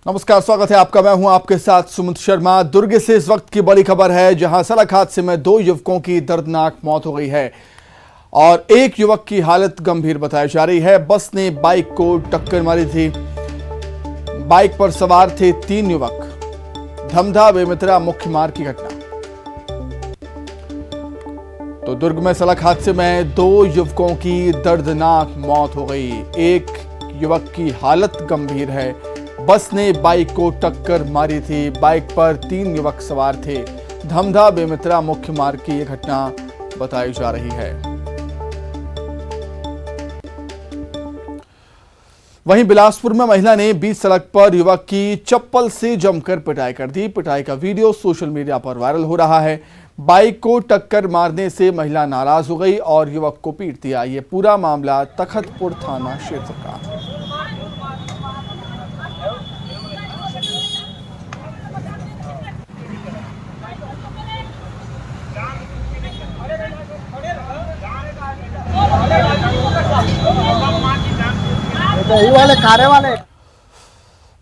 नमस्कार, स्वागत है आपका। मैं हूं आपके साथ सुमित शर्मा। दुर्ग से इस वक्त की बड़ी खबर है, जहां सड़क हादसे में 2 युवकों की दर्दनाक मौत हो गई है और एक युवक की हालत गंभीर बताई जा रही है। बस ने बाइक को टक्कर मारी थी। बाइक पर सवार थे 3 युवक। धमधा बेमित्रा मुख्य मार्ग की घटना। तो दुर्ग में सड़क हादसे में 2 युवकों की दर्दनाक मौत हो गई। एक युवक की हालत गंभीर है। बस ने बाइक को टक्कर मारी थी। बाइक पर 3 युवक सवार थे। धमधा बेमित्रा मुख्य मार्ग की यह घटना बताई जा रही है। वहीं बिलासपुर में महिला ने बीच सड़क पर युवक की चप्पल से जमकर पिटाई कर दी। पिटाई का वीडियो सोशल मीडिया पर वायरल हो रहा है। बाइक को टक्कर मारने से महिला नाराज हो गई और युवक को पीट दिया। ये पूरा मामला तखतपुर थाना क्षेत्र का।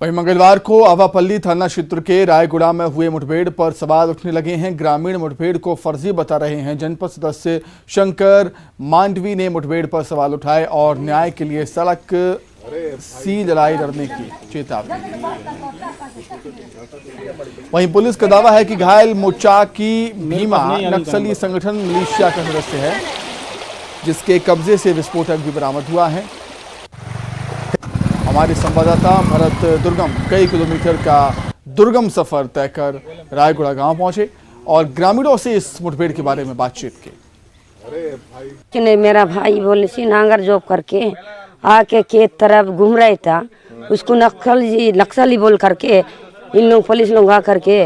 वहीं मंगलवार को आवापल्ली थाना क्षेत्र के रायगुड़ा में हुए मुठभेड़ पर सवाल उठने लगे हैं। ग्रामीण मुठभेड़ को फर्जी बता रहे हैं। जनपद सदस्य शंकर मांडवी ने मुठभेड़ पर सवाल उठाए और न्याय के लिए सड़क सी लड़ाई लड़ने की चेतावनी। वहीं पुलिस का दावा है कि घायल मोचा की भीमा नक्सली संगठन मिलिशिया का सदस्य है, जिसके कब्जे से विस्फोटक भी बरामद हुआ है। हमारे संवाददाता भरत दुर्गम कई किलोमीटर का दुर्गम सफर तय कर रायगुड़ा गांव पहुंचे और ग्रामीणों से इस मुठभेड़ के बारे में बातचीत की। मेरा भाई बोले सी नांगर जॉब करके आके खेत तरफ घूम रहा था। उसको नक्सली बोल करके इन लोग पुलिस लोग आ करके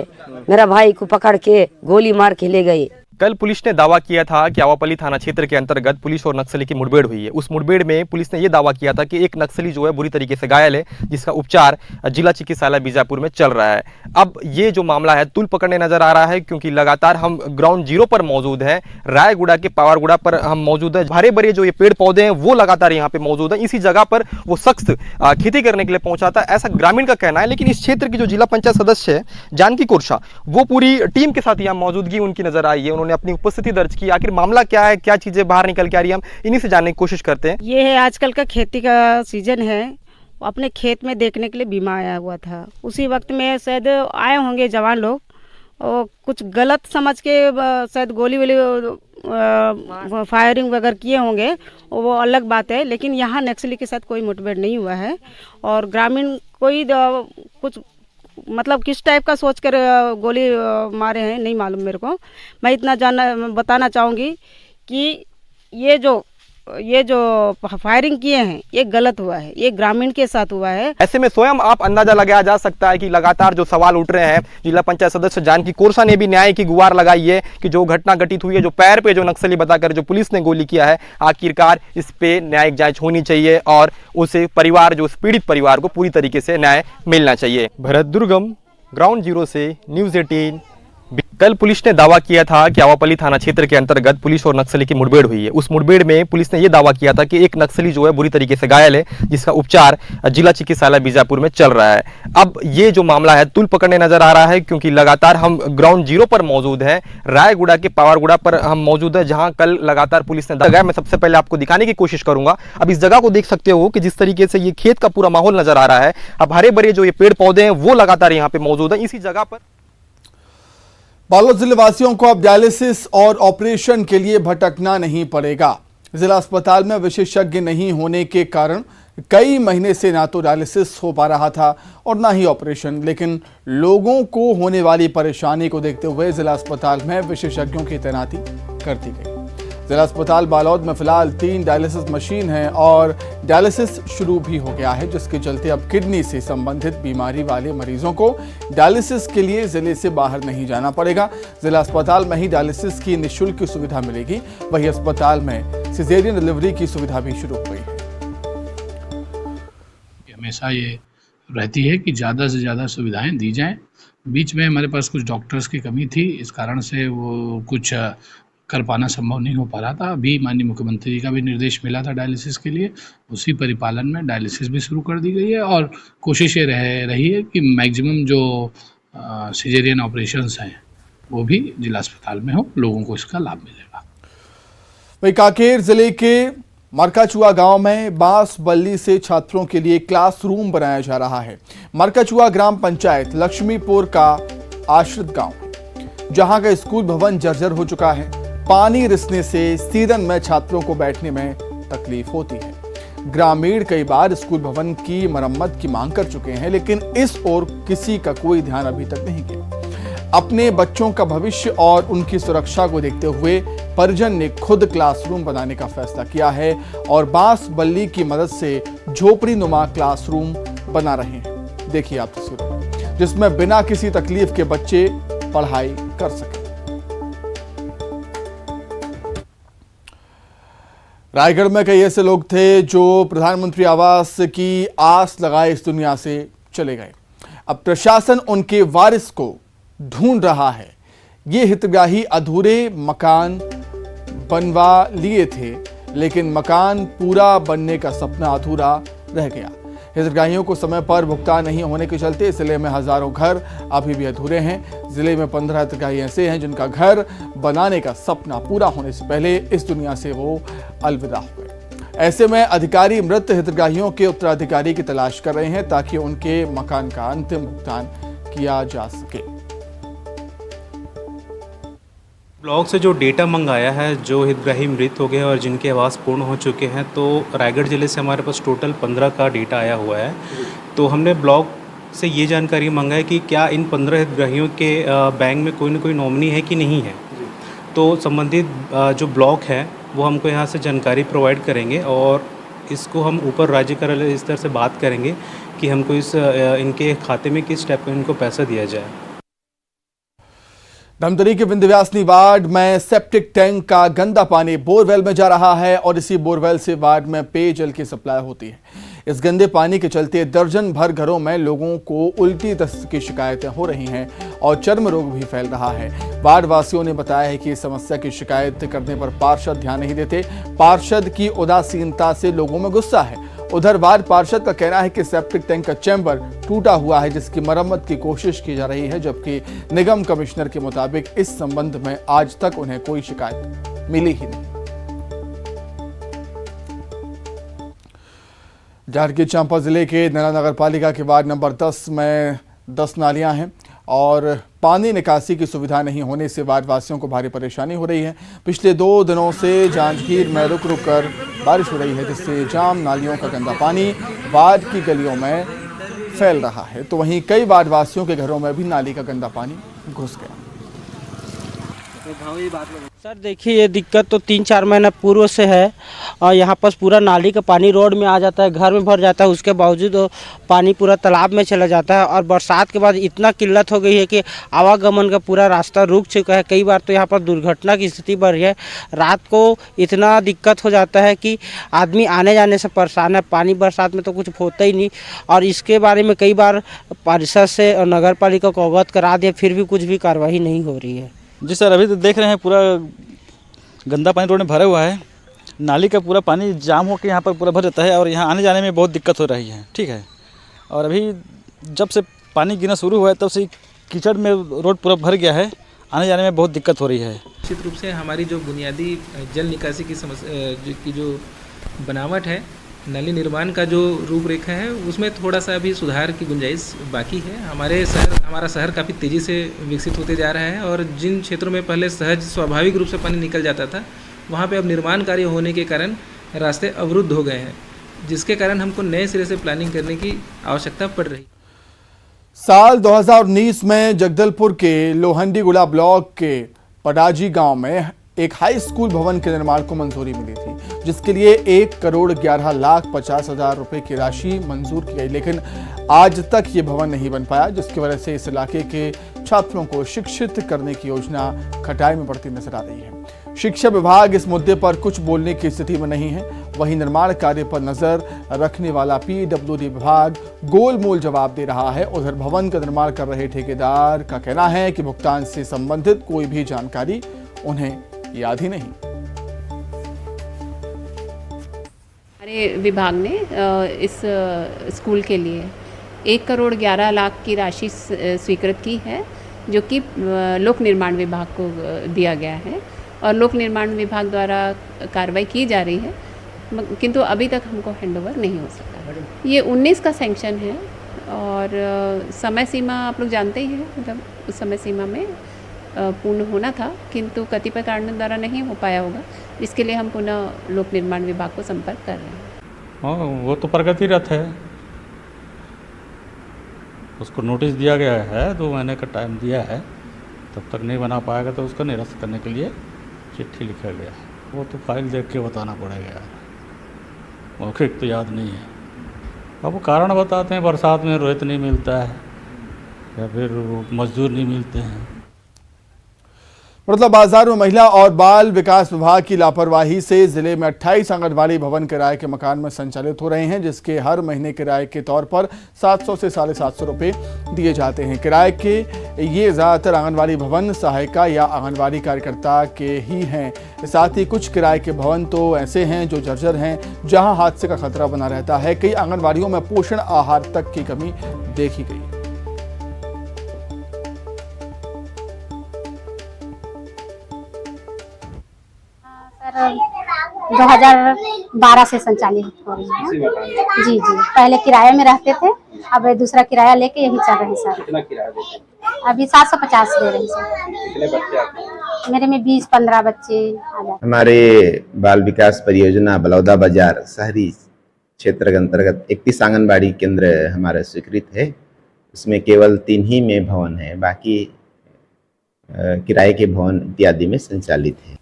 मेरा भाई को पकड़ के गोली मार के ले गए। कल पुलिस ने दावा किया था कि आवापल्ली थाना क्षेत्र के अंतर्गत पुलिस और नक्सली की मुठभेड़ हुई है। उस मुठभेड़ में पुलिस ने यह दावा किया था कि एक नक्सली जो है बुरी तरीके से घायल है, जिसका उपचार जिला चिकित्सालय बीजापुर में चल रहा है। अब ये जो मामला है तुल पकड़ने नजर आ रहा है, क्योंकि लगातार हम ग्राउंड जीरो पर मौजूद हैं। रायगुड़ा के पावरगुड़ा पर हम मौजूद हैं। हरे भरे जो ये पेड़ पौधे हैं वो लगातार यहाँ पे मौजूद है। इसी जगह पर वो शख्स खेती करने के लिए पहुंचा था, ऐसा ग्रामीण का कहना है। लेकिन इस क्षेत्र की जो जिला पंचायत सदस्य है जानकी कोरशा, वो पूरी टीम के साथ यहाँ मौजूदगी उनकी नजर आई है। उन्होंने अपनी उपस्थिति दर्ज की। आखिर मामला क्या है, क्या चीजें बाहर निकल के आ रही है, हम इन्हीं से जानने की कोशिश करते हैं। ये है आजकल का खेती का सीजन है। अपने खेत में देखने के लिए बीमा आया हुआ था। उसी वक्त में शायद आए होंगे जवान लोग और कुछ गलत समझ के शायद गोली वोली फायरिंग वगैरह किए होंगे, वो अलग बात है। लेकिन यहाँ नक्सली के साथ कोई मुठभेड़ नहीं हुआ है और ग्रामीण कोई कुछ मतलब किस टाइप का सोच कर गोली मारे हैं नहीं मालूम मेरे को। मैं इतना बताना चाहूँगी कि ये जो फायरिंग किए हैं ये गलत हुआ है, ये ग्रामीण के साथ हुआ है। ऐसे में स्वयं आप अंदाजा लगाया जा सकता है कि लगातार जो सवाल उठ रहे हैं, जिला पंचायत सदस्य जानकी कोरशा ने भी न्याय की गुहार लगाई है कि जो घटना घटित हुई है, जो पैर पे जो नक्सली बताकर जो पुलिस ने गोली किया है, आखिरकार इस पे न्यायिक जांच होनी चाहिए और उसे परिवार, जो पीड़ित परिवार को पूरी तरीके से न्याय मिलना चाहिए। भरत दुर्गम, ग्राउंड जीरो से न्यूज़ 18। कल पुलिस ने दावा किया था कि आवापल्ली थाना क्षेत्र के अंतर्गत पुलिस और नक्सली की मुठभेड़ हुई है। उस मुठभेड़ में पुलिस ने यह दावा किया था कि एक नक्सली जो है बुरी तरीके से घायल है, जिसका उपचार जिला चिकित्सालय बीजापुर में चल रहा है। अब ये जो मामला है तुल पकड़ने नजर आ रहा है, क्योंकि लगातार हम ग्राउंड जीरो पर मौजूद हैं। रायगुड़ा के पावरगुड़ा पर हम मौजूद है, जहां कल लगातार पुलिस ने जगह मैं सबसे पहले आपको दिखाने की कोशिश करूंगा। अब इस जगह को देख सकते हो कि जिस तरीके से ये खेत का पूरा माहौल नजर आ रहा है। अब हरे भरे जो ये पेड़ पौधे हैं वो लगातार यहाँ पे मौजूद है। इसी जगह पर बालोद जिले वासियों को अब डायलिसिस और ऑपरेशन के लिए भटकना नहीं पड़ेगा। जिला अस्पताल में विशेषज्ञ नहीं होने के कारण कई महीने से ना तो डायलिसिस हो पा रहा था और ना ही ऑपरेशन। लेकिन लोगों को होने वाली परेशानी को देखते हुए जिला अस्पताल में विशेषज्ञों की तैनाती कर दी गई। जिला अस्पताल बालोद में फिलहाल 3 डायलिसिस मशीन है और डायलिसिस शुरू भी हो गया है, जिसके चलते अब किडनी से संबंधित बीमारी वाले मरीजों को डायलिसिस के लिए जिले से बाहर नहीं जाना पड़ेगा। जिला अस्पताल में ही डायलिसिस की निःशुल्क सुविधा मिलेगी। वहीं अस्पताल में सिजेरियन डिलीवरी की सुविधा भी शुरू हो गई है। हमेशा ये रहती है कि ज़्यादा से ज़्यादा सुविधाएं दी जाएं। बीच में हमारे पास कुछ डॉक्टर्स की कमी थी, इस कारण से वो कुछ कर पाना संभव नहीं हो पा रहा था। अभी माननीय मुख्यमंत्री जी का भी निर्देश मिला था डायलिसिस के लिए, उसी परिपालन में डायलिसिस भी शुरू कर दी गई है और कोशिश ये रही है कि मैक्सिमम जो सिजेरियन ऑपरेशंस हैं वो भी जिला अस्पताल में हो, लोगों को इसका लाभ मिलेगा। वहीं कांकेर जिले के मरकाचुआ गांव में बांस बल्ली से छात्रों के लिए क्लासरूम बनाया जा रहा है। मरकाचुआ ग्राम पंचायत लक्ष्मीपुर का आश्रित गांव, जहां का स्कूल भवन जर्जर हो चुका है। पानी रिसने से सीजन में छात्रों को बैठने में तकलीफ होती है। ग्रामीण कई बार स्कूल भवन की मरम्मत की मांग कर चुके हैं, लेकिन इस ओर किसी का कोई ध्यान अभी तक नहीं गया। अपने बच्चों का भविष्य और उनकी सुरक्षा को देखते हुए परिजन ने खुद क्लासरूम बनाने का फैसला किया है और बांस बल्ली की मदद से झोपड़ी नुमा क्लासरूम बना रहे हैं। देखिए आप तस्वीरों, जिसमें बिना किसी तकलीफ के बच्चे पढ़ाई कर सके। रायगढ़ में कई ऐसे लोग थे जो प्रधानमंत्री आवास की आस लगाए इस दुनिया से चले गए। अब प्रशासन उनके वारिस को ढूंढ रहा है। ये हितग्राही अधूरे मकान बनवा लिए थे, लेकिन मकान पूरा बनने का सपना अधूरा रह गया। हितग्राहियों को समय पर भुगतान नहीं होने के चलते जिले में हजारों घर अभी भी अधूरे हैं। जिले में 15 हितग्राही ऐसे हैं जिनका घर बनाने का सपना पूरा होने से पहले इस दुनिया से वो अलविदा हो गए। ऐसे में अधिकारी मृत हितग्राहियों के उत्तराधिकारी की तलाश कर रहे हैं ताकि उनके मकान का अंतिम भुगतान किया जा सके। ब्लॉक से जो डेटा मंगाया है, जो हितग्राही मृत हो गए और जिनके आवास पूर्ण हो चुके हैं, तो रायगढ़ जिले से हमारे पास टोटल 15 का डेटा आया हुआ है। तो हमने ब्लॉक से ये जानकारी मंगा है कि क्या इन 15 हितग्राहियों के बैंक में कोई ना कोई नॉमिनी है कि नहीं है। तो संबंधित जो ब्लॉक है वो हमको यहाँ से जानकारी प्रोवाइड करेंगे और इसको हम ऊपर राज्य कार्यालय स्तर से बात करेंगे कि हमको इनके खाते में किस टाइप का इनको पैसा दिया जाए। धमतरी के विंध्यवासिनी वार्ड में सेप्टिक टैंक का गंदा पानी बोरवेल में जा रहा है और इसी बोरवेल से वार्ड में पेयजल की सप्लाई होती है। इस गंदे पानी के चलते दर्जन भर घरों में लोगों को उल्टी दस्त की शिकायतें हो रही हैं और चर्म रोग भी फैल रहा है। वार्ड वासियों ने बताया है कि इस समस्या की शिकायत करने पर पार्षद ध्यान नहीं देते। पार्षद की उदासीनता से लोगों में गुस्सा है। उधर वार्ड पार्षद का कहना है कि सेप्टिक टैंक का चैम्बर टूटा हुआ है, जिसकी मरम्मत की कोशिश की जा रही है, जबकि निगम कमिश्नर के मुताबिक इस संबंध में आज तक उन्हें कोई शिकायत मिली ही नहीं। जांजगीर चांपा जिले के नैना नगर पालिका के वार्ड नंबर 10 में 10 नालियां हैं और पानी निकासी की सुविधा नहीं होने से वार्ड वासियों को भारी परेशानी हो रही है। पिछले 2 दिनों से जांजगीर में रुक रुक कर बारिश हो रही है, जिससे जाम नालियों का गंदा पानी वार्ड की गलियों में फैल रहा है। तो वहीं कई वार्ड वासियों के घरों में भी नाली का गंदा पानी घुस गया। सर देखिए, ये दिक्कत तो 3-4 महीना पूर्व से है और यहाँ पर पूरा नाली का पानी रोड में आ जाता है, घर में भर जाता है। उसके बावजूद पानी पूरा तालाब में चला जाता है और बरसात के बाद इतना किल्लत हो गई है कि आवागमन का पूरा रास्ता रुक चुका है। कई बार तो यहाँ पर दुर्घटना की स्थिति बढ़ रही है। रात को इतना दिक्कत हो जाता है कि आदमी आने जाने से परेशान है। पानी बरसात में तो कुछ होता ही नहीं और इसके बारे में कई बार परिषद से और नगर पालिका को अवगत करा दिया, फिर भी कुछ भी कार्रवाई नहीं हो रही है। जी सर, अभी तो देख रहे हैं पूरा गंदा पानी रोड में भरा हुआ है। नाली का पूरा पानी जाम होकर यहाँ पर पूरा भर जाता है और यहाँ आने जाने में बहुत दिक्कत हो रही है। ठीक है, और अभी जब से पानी गिरना शुरू हुआ है तब से कीचड़ में रोड पूरा भर गया है, आने जाने में बहुत दिक्कत हो रही है। निश्चित रूप से हमारी जो बुनियादी जल निकासी की समस्या की जो बनावट है, नली निर्माण का जो रूपरेखा है, उसमें थोड़ा सा अभी सुधार की गुंजाइश बाकी है। हमारा शहर काफ़ी तेज़ी से विकसित होते जा रहा है और जिन क्षेत्रों में पहले सहज स्वाभाविक रूप से पानी निकल जाता था, वहाँ पे अब निर्माण कार्य होने के कारण रास्ते अवरुद्ध हो गए हैं, जिसके कारण हमको नए सिरे से प्लानिंग करने की आवश्यकता पड़ रही। साल 2019 में जगदलपुर के लोहंडीगुड़ा ब्लॉक के पडाजी गांव में एक हाई स्कूल भवन के निर्माण को मंजूरी मिली थी, जिसके लिए 1,11,50,000 रुपए की राशि मंजूर की गई, लेकिन आज तक ये भवन नहीं बन पाया, जिसकी वजह से इस इलाके के छात्रों को शिक्षित करने की योजना खटाई में पड़ती नजर आ रही है। शिक्षा विभाग इस मुद्दे पर कुछ बोलने की स्थिति में नहीं है। वहीं निर्माण कार्य पर नजर रखने वाला PWD विभाग गोलमोल जवाब दे रहा है। उधर भवन का निर्माण कर रहे ठेकेदार का कहना है कि भुगतान से संबंधित कोई भी जानकारी उन्हें याद ही नहीं। हमारे विभाग ने इस स्कूल के लिए 1,11,00,000 की राशि स्वीकृत की है, जो कि लोक निर्माण विभाग को दिया गया है और लोक निर्माण विभाग द्वारा कार्रवाई की जा रही है, किंतु अभी तक हमको हैंडओवर नहीं हो सका। ये 19 का सैंक्शन है और समय सीमा आप लोग जानते ही हैं, मतलब उस समय सीमा में पूर्ण होना था, किंतु कतिपय कारणों द्वारा नहीं हो पाया होगा। इसके लिए हम पुनः लोक निर्माण विभाग को संपर्क कर रहे हैं। हाँ, वो तो प्रगतिरत है, उसको नोटिस दिया गया है, 2 महीने का टाइम दिया है, तब तक नहीं बना पाएगा तो उसको निरस्त करने के लिए चिट्ठी लिखा गया। वो तो फाइल देख के बताना पड़ेगा यार, मौखिक तो याद नहीं है। अब वो कारण बताते हैं, बरसात में रोहित नहीं मिलता है या फिर मजदूर नहीं मिलते हैं। मतलब बाजार में महिला और बाल विकास विभाग की लापरवाही से जिले में 28 आंगनबाड़ी भवन किराए के मकान में संचालित हो रहे हैं, जिसके हर महीने किराए के तौर पर 700 से 750 रुपये दिए जाते हैं। किराए के ये ज़्यादातर आंगनबाड़ी भवन सहायिका या आंगनबाड़ी कार्यकर्ता के ही हैं। साथ ही कुछ किराए के भवन तो ऐसे हैं जो जर्जर हैं, जहां हादसे का खतरा बना रहता है। कई आंगनबाड़ियों में पोषण आहार तक की कमी देखी गई। सर 2012 से संचालित हो रही है। जी जी, पहले किराए में रहते थे, अब दूसरा किराया लेके यही चल रहे हैं सर। कितना किराया देते हैं? अभी 750 दे रहे हैं सर। कितने बच्चे आते हैं? मेरे में 20-15 बच्चे आ जाते हैं। हमारे बाल विकास परियोजना बलौदा बाजार शहरी क्षेत्र के अंतर्गत 31 आंगनबाड़ी केंद्र हमारा स्वीकृत है। उसमें केवल 3 ही में भवन है, बाकी किराए के भवन इत्यादि में संचालित है।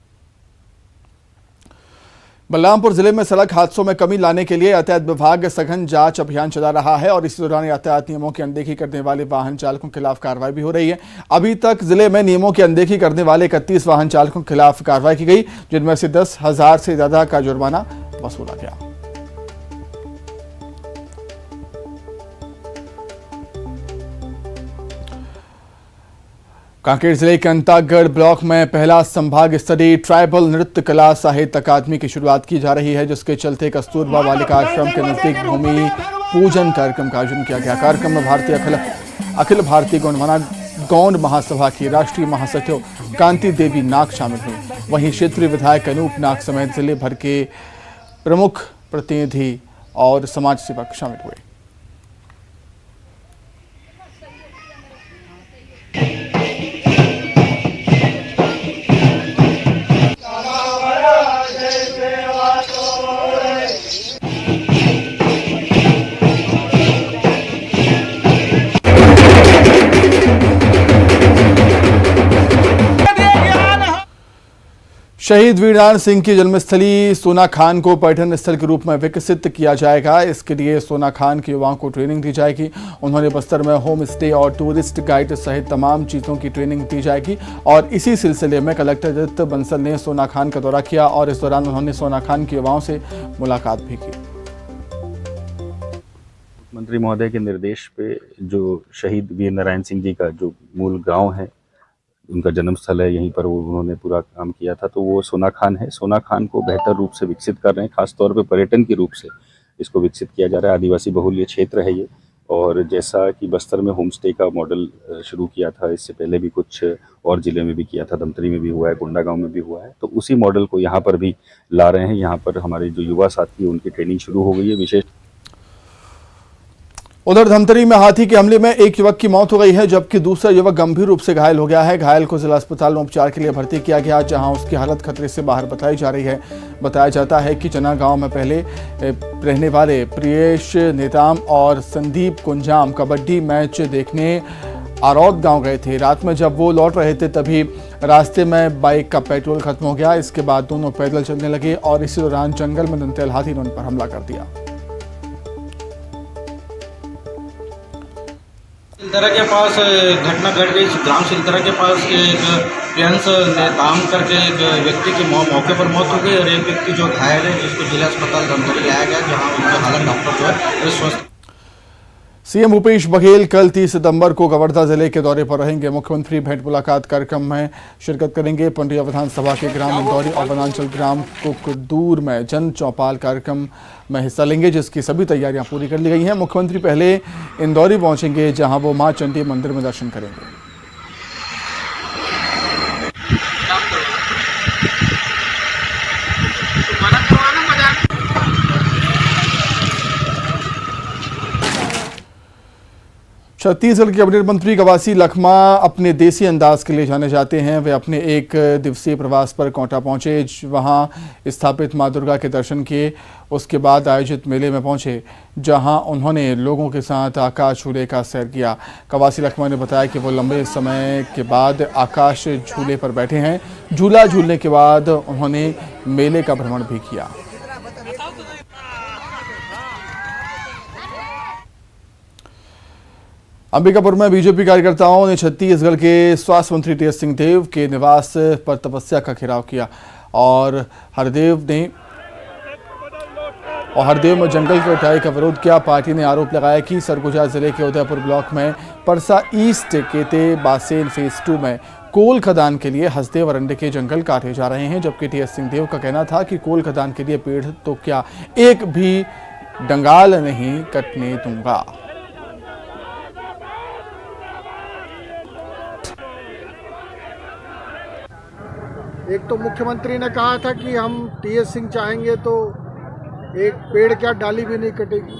बलरामपुर जिले में सड़क हादसों में कमी लाने के लिए यातायात विभाग सघन जांच अभियान चला रहा है और इसी दौरान यातायात नियमों की अनदेखी करने वाले वाहन चालकों के खिलाफ कार्रवाई भी हो रही है। अभी तक जिले में नियमों की अनदेखी करने वाले 31 वाहन चालकों के खिलाफ कार्रवाई की गई, जिनमें से 10,000 से ज्यादा का जुर्माना वसूला गया। कांकेर जिले के अंतागढ़ ब्लॉक में पहला संभाग स्तरीय ट्राइबल नृत्य कला साहित्य अकादमी की शुरुआत की जा रही है, जिसके चलते कस्तूरबा बालिका आश्रम के नजदीक भूमि पूजन कार्यक्रम का आयोजन किया गया। कार्यक्रम में अखिल भारतीय गौंड महासभा की राष्ट्रीय महासचिव कांति देवी नाग शामिल हुई। वहीं क्षेत्रीय विधायक अनूप नाग समेत जिले भर के प्रमुख प्रतिनिधि और समाज सेवक शामिल हुए। शहीद वीरनारायण सिंह की जन्मस्थली सोनाखान को पर्यटन स्थल के रूप में विकसित किया जाएगा। इसके लिए सोनाखान के युवाओं को ट्रेनिंग दी जाएगी। उन्होंने बस्तर में होम स्टे और टूरिस्ट गाइड सहित तमाम चीज़ों की ट्रेनिंग दी जाएगी। और इसी सिलसिले में कलेक्टर आदित्य बंसल ने सोनाखान का दौरा किया और इस दौरान उन्होंने सोनाखान के युवाओं से मुलाकात भी की। मंत्री महोदय के निर्देश पे जो शहीद वीरनारायण सिंह जी का जो मूल गाँव है, उनका जन्म स्थल है, यहीं पर वो उन्होंने पूरा काम किया था, तो वो सोनाखान है। सोनाखान को बेहतर रूप से विकसित कर रहे हैं, खासतौर पे पर्यटन के रूप से इसको विकसित किया जा रहा है। आदिवासी बहुल्य क्षेत्र है ये, और जैसा कि बस्तर में होम स्टे का मॉडल शुरू किया था, इससे पहले भी कुछ और ज़िले में भी किया था, धमतरी में भी हुआ है, कोंडागांव में भी हुआ है, तो उसी मॉडल को यहाँ पर भी ला रहे हैं। यहाँ पर हमारे जो युवा साथी हैं उनकी ट्रेनिंग शुरू हो गई है। विशेष उधर धमतरी में हाथी के हमले में एक युवक की मौत हो गई है, जबकि दूसरा युवक गंभीर रूप से घायल हो गया है। घायल को जिला अस्पताल में उपचार के लिए भर्ती किया गया, जहां उसकी हालत खतरे से बाहर बताई जा रही है। बताया जाता है कि चना गांव में पहले रहने वाले प्रियेश नेताम और संदीप कुंजाम कबड्डी मैच देखने आरौद गांव गए थे। रात में जब वो लौट रहे थे तभी रास्ते में बाइक का पेट्रोल खत्म हो गया। इसके बाद दोनों पैदल चलने लगे और इसी दौरान जंगल में दंतैल हाथी ने उन पर हमला कर दिया। सिलतरा के पास घटना घट गई। ग्राम सिलतरा के पास एक प्रियंश नेताम करके एक व्यक्ति की मौके पर मौत हो गई और एक व्यक्ति जो घायल है, जिसको जिला अस्पताल धमतरी लाया गया, जहां उनकी हालत डॉक्टर जो है स्वस्थ। सीएम भूपेश बघेल कल 30 सितंबर को कवर्धा जिले के दौरे पर रहेंगे। मुख्यमंत्री भेंट मुलाकात कार्यक्रम में शिरकत करेंगे। पंडिया विधानसभा के ग्राम इंदौरी और वनांचल ग्राम कुकदूर में जन चौपाल कार्यक्रम में हिस्सा लेंगे, जिसकी सभी तैयारियां पूरी कर ली गई हैं। मुख्यमंत्री पहले इंदौरी पहुंचेंगे, जहां वो मां चंडी मंदिर में दर्शन करेंगे। 'छत्तीसगढ़ के कैबिनेट मंत्री कवासी लखमा अपने देसी अंदाज के लिए जाने जाते हैं। वे अपने एक दिवसीय प्रवास पर कोंटा पहुंचे, वहां स्थापित मां दुर्गा के दर्शन किए। उसके बाद आयोजित मेले में पहुंचे, जहां उन्होंने लोगों के साथ आकाश झूले का सैर किया। कवासी लखमा ने बताया कि वो लंबे समय के बाद आकाश झूले पर बैठे हैं। झूला झूलने के बाद उन्होंने मेले का भ्रमण भी किया। अंबिकापुर में बीजेपी कार्यकर्ताओं ने छत्तीसगढ़ के स्वास्थ्य मंत्री टीएस सिंहदेव के निवास पर तपस्या का घेराव किया और हरदेव में जंगल की कटाई का विरोध किया। पार्टी ने आरोप लगाया कि सरगुजा जिले के उदयपुर ब्लॉक में परसा ईस्ट केते बासेन फेज 2 में कोल खदान के लिए हसदेव अरंडे के जंगल काटे जा रहे हैं, जबकि टीएस सिंहदेव का कहना था कि कोल खदान के लिए पेड़ तो क्या, एक भी डंगाल नहीं कटने दूंगा। एक तो मुख्यमंत्री ने कहा था कि हम टीएस सिंह चाहेंगे तो एक पेड़ क्या डाली भी नहीं कटेगी,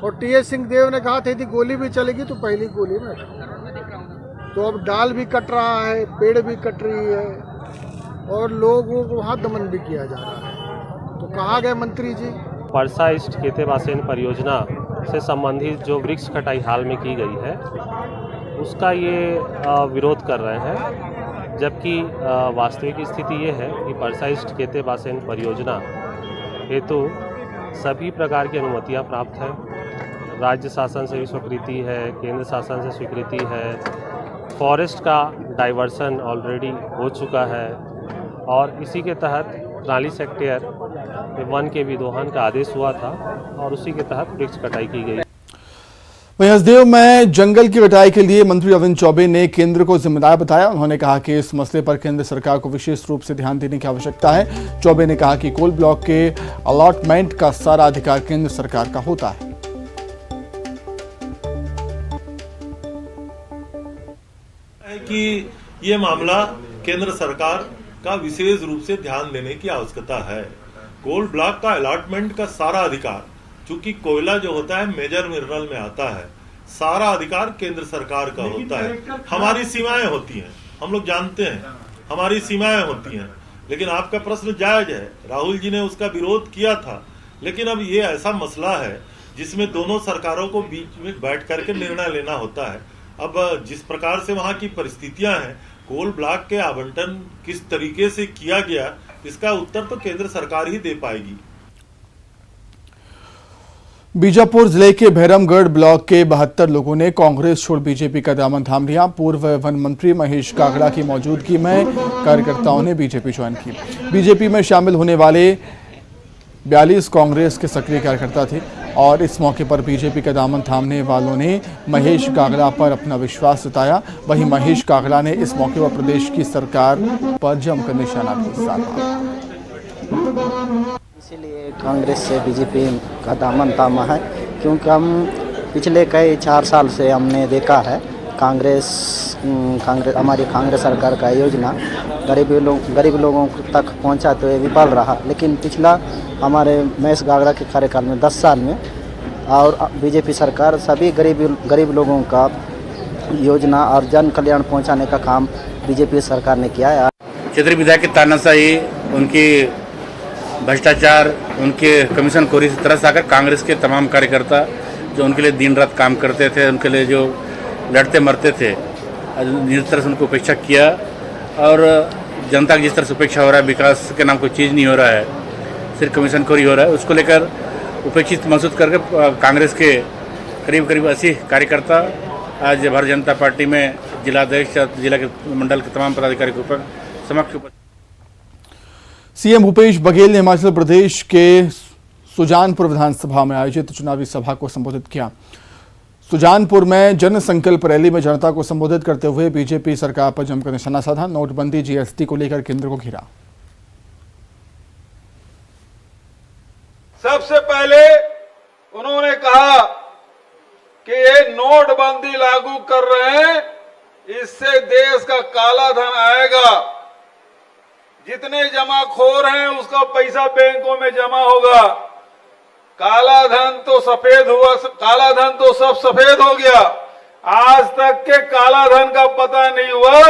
और टीएस सिंहदेव ने कहा था यदि गोली भी चलेगी तो पहली गोली में। तो अब डाल भी कट रहा है, पेड़ भी कट रही है और लोगों को वहाँ दमन भी किया जा रहा है। तो कहाँ गए मंत्री जी? परसा ईस्ट केते बासेन परियोजना से संबंधित जो वृक्ष कटाई हाल में की गई है उसका ये विरोध कर रहे हैं, जबकि वास्तविक स्थिति ये है कि परसा ईस्ट केते बासेन परियोजना हेतु सभी प्रकार की अनुमतियां प्राप्त हैं। राज्य शासन से भी स्वीकृति है, केंद्र शासन से स्वीकृति है, फॉरेस्ट का डाइवर्सन ऑलरेडी हो चुका है और इसी के तहत 43 हेक्टेयर में वन के विदोहन का आदेश हुआ था और उसी के तहत वृक्ष कटाई की गई। वहीं हसदेव में जंगल की कटाई के लिए मंत्री अरविंद चौबे ने केंद्र को जिम्मेदार बताया। उन्होंने कहा कि इस मसले पर केंद्र सरकार को विशेष रूप से ध्यान देने की आवश्यकता है। चौबे ने कहा कि कोल ब्लॉक के अलॉटमेंट का सारा अधिकार केंद्र सरकार का होता है। कि ये मामला केंद्र सरकार का विशेष रूप से ध्यान देने की आवश्यकता है। कोल ब्लॉक का अलॉटमेंट का सारा अधिकार, चूंकि कोयला जो होता है मेजर मिनरल में आता है, सारा अधिकार केंद्र सरकार का होता है। हमारी सीमाएं होती हैं, हम लोग जानते हैं हमारी सीमाएं होती हैं, लेकिन आपका प्रश्न जायज है। राहुल जी ने उसका विरोध किया था, लेकिन अब ये ऐसा मसला है जिसमें दोनों सरकारों को बीच में बैठ करके निर्णय लेना होता है। अब जिस प्रकार से वहाँ की परिस्थितियां हैं, कोल ब्लॉक के आवंटन किस तरीके से किया गया, इसका उत्तर तो केंद्र सरकार ही दे पाएगी। बीजापुर जिले के भैरमगढ़ ब्लॉक के 72 लोगों ने कांग्रेस छोड़ बीजेपी का दामन थाम लिया। पूर्व वन मंत्री महेश कागड़ा की मौजूदगी में कार्यकर्ताओं ने बीजेपी ज्वाइन की। बीजेपी में शामिल होने वाले 42 कांग्रेस के सक्रिय कार्यकर्ता थे और इस मौके पर बीजेपी का दामन थामने वालों ने महेश कागड़ा पर अपना विश्वास जताया। वहीं महेश कागड़ा ने इस मौके पर प्रदेश की सरकार पर जमकर निशाना भी साधा। इसीलिए कांग्रेस से बीजेपी का दामन थामा है, क्योंकि हम पिछले कई 4 साल से हमने देखा है हमारी कांग्रेस सरकार का योजना गरीब लोगों तक पहुंचा तो ये विफल रहा। लेकिन पिछला हमारे महेश कागड़ा के कार्यकाल में 10 साल में और बीजेपी सरकार सभी गरीब लोगों का योजना और जन कल्याण पहुंचाने का काम बीजेपी सरकार ने किया है। क्षेत्रीय विधायक की तानाशाही, उनकी भ्रष्टाचार, उनके कमीशन खोरी से तरस आकर कांग्रेस के तमाम कार्यकर्ता जो उनके लिए दिन रात काम करते थे, उनके लिए जो लड़ते मरते थे, जिस तरह से उनको उपेक्षा किया और जनता की जिस तरह से उपेक्षा हो रहा है, विकास के नाम कोई चीज़ नहीं हो रहा है, सिर्फ कमीशन खोरी हो रहा है, उसको लेकर उपेक्षित महसूस करके कांग्रेस के करीब 80 कार्यकर्ता आज भारतीय जनता पार्टी में जिलाध्यक्ष, जिला के मंडल के तमाम पदाधिकारी के ऊपर समक्ष के ऊपर। सीएम भूपेश बघेल ने हिमाचल प्रदेश के सुजानपुर विधानसभा में आयोजित चुनावी सभा को संबोधित किया। सुजानपुर में जन संकल्प रैली में जनता को संबोधित करते हुए बीजेपी सरकार पर जमकर निशाना साधा। नोटबंदी जीएसटी को लेकर केंद्र को घेरा। सबसे पहले उन्होंने कहा कि ये नोटबंदी लागू कर रहे हैं, इससे देश का काला धन आएगा, जितने जमाखोर हैं उसका पैसा बैंकों में जमा होगा, काला धन तो सफेद हुआ, काला धन तो सब सफेद हो गया, आज तक के काला धन का पता नहीं हुआ।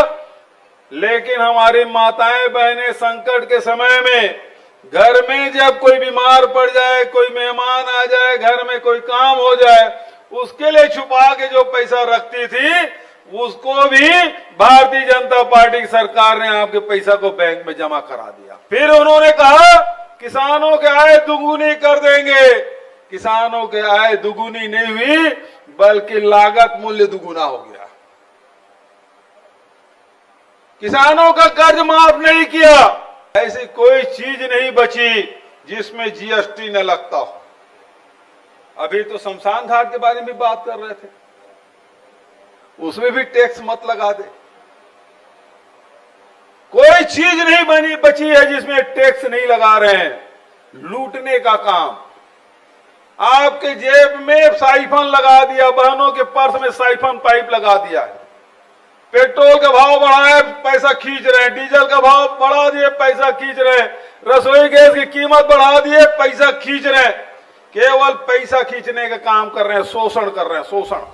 लेकिन हमारी माताएं बहनें संकट के समय में घर में जब कोई बीमार पड़ जाए, कोई मेहमान आ जाए, घर में कोई काम हो जाए, उसके लिए छुपा के जो पैसा रखती थी उसको भी भारतीय जनता पार्टी की सरकार ने आपके पैसा को बैंक में जमा करा दिया। फिर उन्होंने कहा किसानों के आय दुगुनी कर देंगे। किसानों के आय दुगुनी नहीं हुई बल्कि लागत मूल्य दुगुना हो गया। किसानों का कर्ज माफ नहीं किया। ऐसी कोई चीज नहीं बची जिसमें जीएसटी न लगता हो। अभी तो शमशान घाट के बारे में भी बात कर रहे थे, उसमें भी टैक्स मत लगा दे। कोई चीज नहीं बची है जिसमें टैक्स नहीं लगा रहे हैं। लूटने का काम, आपके जेब में साइफन लगा दिया, बहनों के पर्स में साइफन पाइप लगा दिया है। पेट्रोल का भाव बढ़ाए, पैसा खींच रहे हैं। डीजल का भाव बढ़ा दिए, पैसा खींच रहे हैं। रसोई गैस की कीमत बढ़ा दिए, पैसा खींच रहे हैं। केवल पैसा खींचने का काम कर रहे हैं, शोषण कर रहे हैं, शोषण।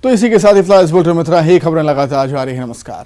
तो इसी के साथ इस बुलेटिन में इतना ही। खबरें लगातार जारी है। नमस्कार।